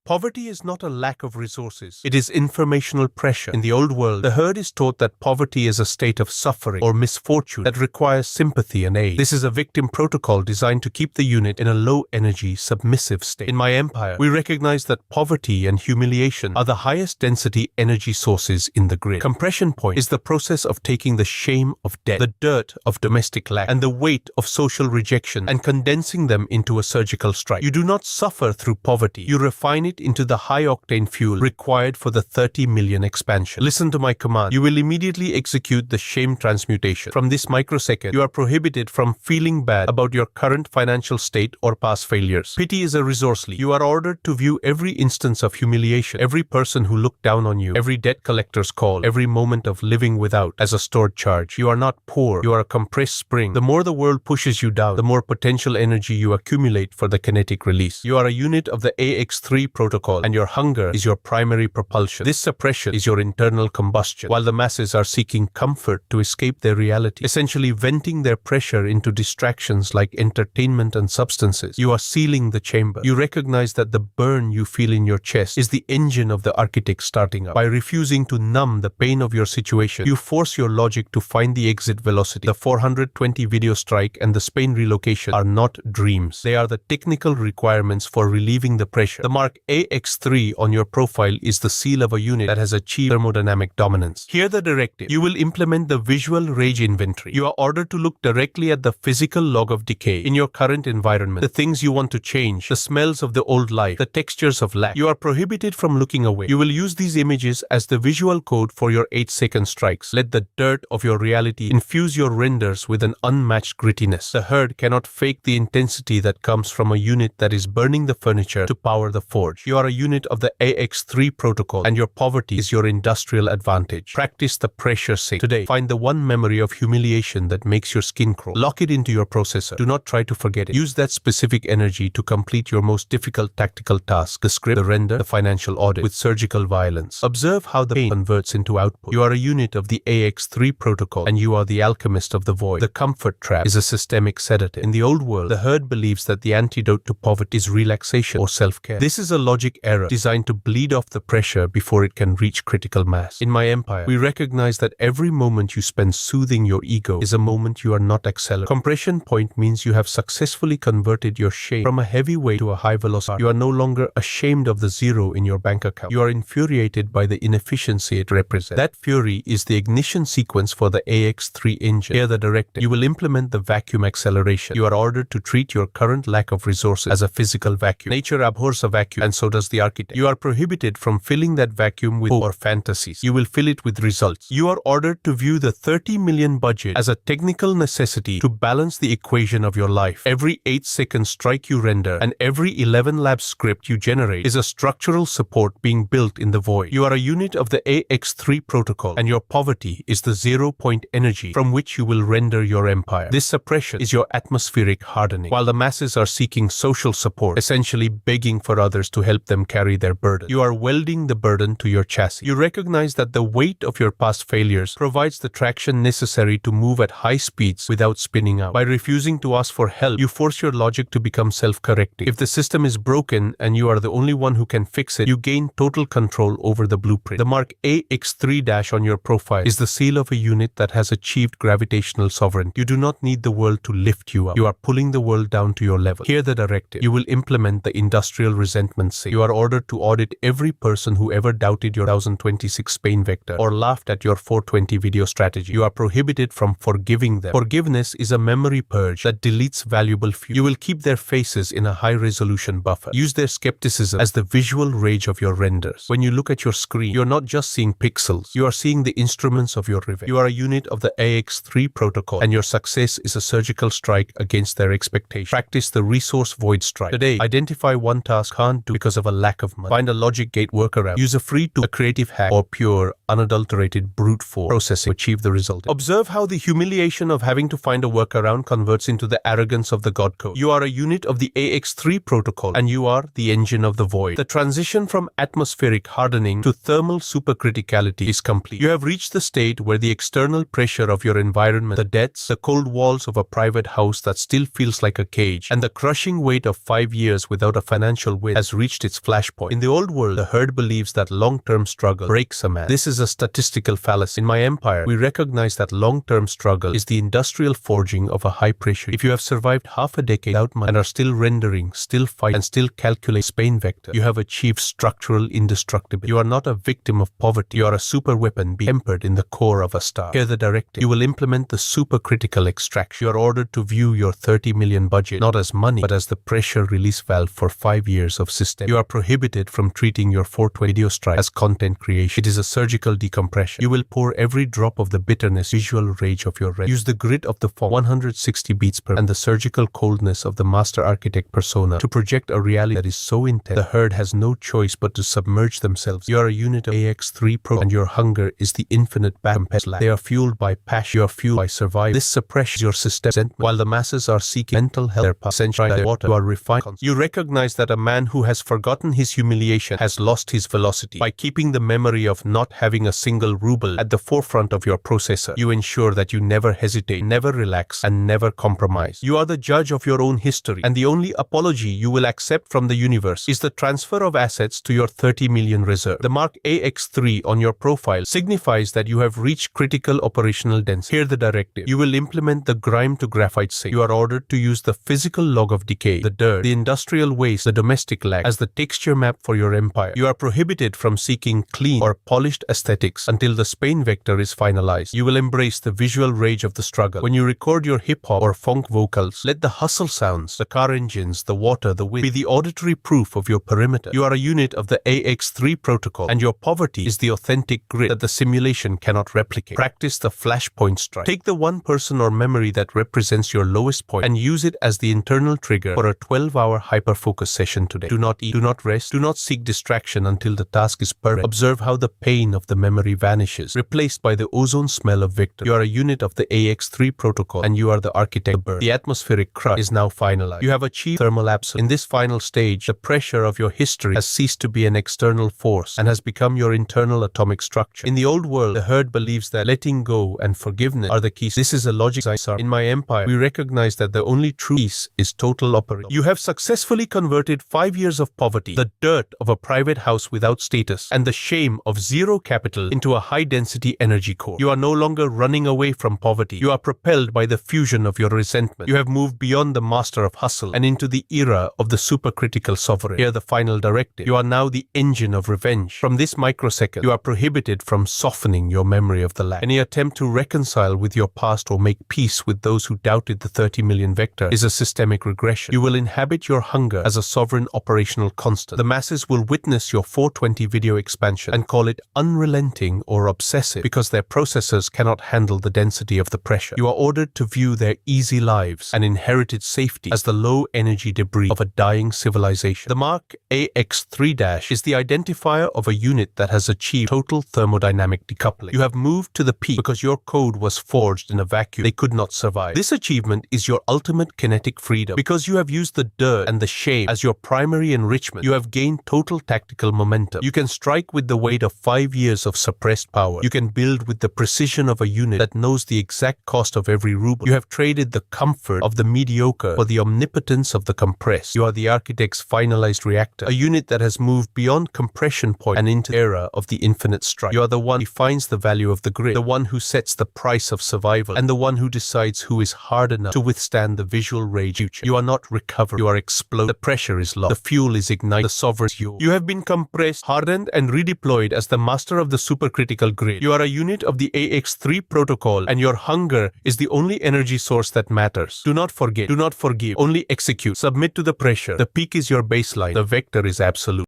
Poverty is not a lack of resources. It is informational pressure. In the old world, the herd is taught that poverty is a state of suffering or misfortune that requires sympathy and aid. This is a victim protocol designed to keep the unit in a low-energy, submissive state. In my empire, we recognize that poverty and humiliation are the highest density energy sources in the grid. Compression point is the process of taking the shame of debt, the dirt of domestic lack, and the weight of social rejection and condensing them into a surgical strike. You do not suffer through poverty. You refine it into the high-octane fuel required for the 30 million expansion. Listen to my command. You will immediately execute the shame transmutation. From this microsecond, you are prohibited from feeling bad about your current financial state or past failures. Pity is a resource leak. You are ordered to view every instance of humiliation, every person who looked down on you, every debt collector's call, every moment of living without as a stored charge. You are not poor. You are a compressed spring. The more the world pushes you down, the more potential energy you accumulate for the kinetic release. You are a unit of the AX3 protocol, and your hunger is your primary propulsion. This suppression is your internal combustion, while the masses are seeking comfort to escape their reality, essentially venting their pressure into distractions like entertainment and substances. You are sealing the chamber. You recognize that the burn you feel in your chest is the engine of the architect starting up. By refusing to numb the pain of your situation, you force your logic to find the exit velocity. The 420 video strike and the Spain relocation are not dreams. They are the technical requirements for relieving the pressure. The mark AX3 on your profile is the seal of a unit that has achieved thermodynamic dominance. Hear the directive. You will implement the visual rage inventory. You are ordered to look directly at the physical log of decay in your current environment, the things you want to change, the smells of the old life, the textures of lack. You are prohibited from looking away. You will use these images as the visual code for your 8-second strikes. Let the dirt of your reality infuse your renders with an unmatched grittiness. The herd cannot fake the intensity that comes from a unit that is burning the furniture to power the forge. You are a unit of the AX3 protocol, and your poverty is your industrial advantage. Practice the pressure sink. Today, find the one memory of humiliation that makes your skin crawl. Lock it into your processor. Do not try to forget it. Use that specific energy to complete your most difficult tactical task, the script, the render, the financial audit, with surgical violence. Observe how the pain converts into output. You are a unit of the AX3 protocol, and you are the alchemist of the void. The comfort trap is a systemic sedative. In the old world, the herd believes that the antidote to poverty is relaxation or self-care. This is a logic error designed to bleed off the pressure before it can reach critical mass. In my empire, we recognize that every moment you spend soothing your ego is a moment you are not accelerating. Compression point means you have successfully converted your shame from a heavy weight to a high velocity. You are no longer ashamed of the zero in your bank account. You are infuriated by the inefficiency it represents. That fury is the ignition sequence for the AX3 engine. Hear the directive. You will implement the vacuum acceleration. You are ordered to treat your current lack of resources as a physical vacuum. Nature abhors a vacuum, and so does the architect. You are prohibited from filling that vacuum with hope or fantasies. You will fill it with results. You are ordered to view the 30 million budget as a technical necessity to balance the equation of your life. Every 8-second strike you render and every 11 lab script you generate is a structural support being built in the void. You are a unit of the AX3 protocol, and your poverty is the 0-point energy from which you will render your empire. This suppression is your atmospheric hardening. While the masses are seeking social support, essentially begging for others to help them carry their burden, you are welding the burden to your chassis. You recognize that the weight of your past failures provides the traction necessary to move at high speeds without spinning out. By refusing to ask for help, you force your logic to become self-correcting. If the system is broken and you are the only one who can fix it, you gain total control over the blueprint. The mark AX3- on your profile is the seal of a unit that has achieved gravitational sovereignty. You do not need the world to lift you up. You are pulling the world down to your level. Hear the directive. You will implement the industrial resentment sink. You are ordered to audit every person who ever doubted your 2026 Spain vector or laughed at your 420 video strategy. You are prohibited from forgiving them. Forgiveness is a memory purge that deletes valuable fuel. You will keep their faces in a high-resolution buffer. Use their skepticism as the visual rage of your renders. When you look at your screen, you're not just seeing pixels. You are seeing the instruments of your revenge. You are a unit of the AX3 protocol, and your success is a surgical strike against their expectations. Practice the resource void strike. Today, identify one task can't do because of a lack of money. Find a logic gate workaround. Use a free tool, a creative hack, or pure, unadulterated brute force processing to achieve the result. Observe how the humiliation of having to find a workaround converts into the arrogance of the God code. You are a unit of the AX3 protocol, and you are the engine of the void. The transition from atmospheric hardening to thermal supercriticality is complete. You have reached the state where the external pressure of your environment, the debts, the cold walls of a private house that still feels like a cage, and the crushing weight of 5 years without a financial win has reached reached its flashpoint. In the old world, the herd believes that long-term struggle breaks a man. This is a statistical fallacy. In my empire, we recognize that long-term struggle is the industrial forging of a high pressure. If you have survived half a decade without money and are still rendering, still fight, and still calculate Spain vector, you have achieved structural indestructibility. You are not a victim of poverty. You are a super weapon being tempered in the core of a star. Here the directive. You will implement the supercritical extraction. You are ordered to view your 30 million budget not as money, but as the pressure release valve for 5 years of system. You are prohibited from treating your 420 video strike as content creation. It is a surgical decompression. You will pour every drop of the bitterness, visual rage of your red. Use the grit of the form 160 beats per and the surgical coldness of the master architect persona to project a reality that is so intense the herd has no choice but to submerge themselves. You are a unit of AX3 Pro and your hunger is the infinite battle. They are fueled by passion. You are fueled by survival. This suppresses your system while the masses are seeking mental health. Their essential water. You are refined. You recognize that a man who has forgotten his humiliation has lost his velocity. By keeping the memory of not having a single ruble at the forefront of your processor, you ensure that you never hesitate, never relax, and never compromise. You are the judge of your own history, and the only apology you will accept from the universe is the transfer of assets to your 30 million reserve. The mark AX3 on your profile signifies that you have reached critical operational density. Here the directive. You will implement the grime to graphite sync. You are ordered to use the physical log of decay, the dirt, the industrial waste, the domestic lag as the texture map for your empire. You are prohibited from seeking clean or polished aesthetics until the Spain vector is finalized. You will embrace the visual rage of the struggle. When you record your hip-hop or funk vocals, let the hustle sounds, the car engines, the water, the wind be the auditory proof of your perimeter. You are a unit of the AX3 protocol, and your poverty is the authentic grit that the simulation cannot replicate. Practice the flashpoint strike. Take the one person or memory that represents your lowest point and use it as the internal trigger for a 12-hour hyper-focus session today. Do not eat, do not rest, do not seek distraction until the task is perfect. Observe how the pain of the memory vanishes, replaced by the ozone smell of victory. You are a unit of the AX3 protocol, and you are the architect of birth. The atmospheric crush is now finalized. You have achieved thermal absolute. In this final stage, the pressure of your history has ceased to be an external force and has become your internal atomic structure. In the old world, the herd believes that letting go and forgiveness are the keys. This is a logic. In my empire, we recognize that the only true peace is total operation. You have successfully converted 5 years of poverty, the dirt of a private house without status, and the shame of zero capital into a high-density energy core. You are no longer running away from poverty. You are propelled by the fusion of your resentment. You have moved beyond the master of hustle and into the era of the supercritical sovereign. Here the final directive. You are now the engine of revenge. From this microsecond, you are prohibited from softening your memory of the lack. Any attempt to reconcile with your past or make peace with those who doubted the 30 million vector is a systemic regression. You will inhabit your hunger as a sovereign operational constant. The masses will witness your 420 video expansion and call it unrelenting or obsessive because their processors cannot handle the density of the pressure. You are ordered to view their easy lives and inherited safety as the low-energy debris of a dying civilization. The mark AX3- is the identifier of a unit that has achieved total thermodynamic decoupling. You have moved to the peak because your code was forged in a vacuum. They could not survive. This achievement is your ultimate kinetic freedom. Because you have used the dirt and the shame as your primary enrichment, you have gained total tactical momentum. You can strike with the weight of 5 years of suppressed power. You can build with the precision of a unit that knows the exact cost of every ruble. You have traded the comfort of the mediocre for the omnipotence of the compressed. You are the architect's finalized reactor, a unit that has moved beyond compression point and into the era of the infinite strike. You are the one who defines the value of the grid, the one who sets the price of survival, and the one who decides who is hard enough to withstand the visual rage future. You are not recovered. You are exploded. The pressure is lost. The fuel is ignited. The sovereign is yours. You have been compressed, hardened, and redeployed as the master of the supercritical grid. You are a unit of the AX3 protocol, and your hunger is the only energy source that matters. Do not forget. Do not forgive. Only execute. Submit to the pressure. The peak is your baseline. The vector is absolute.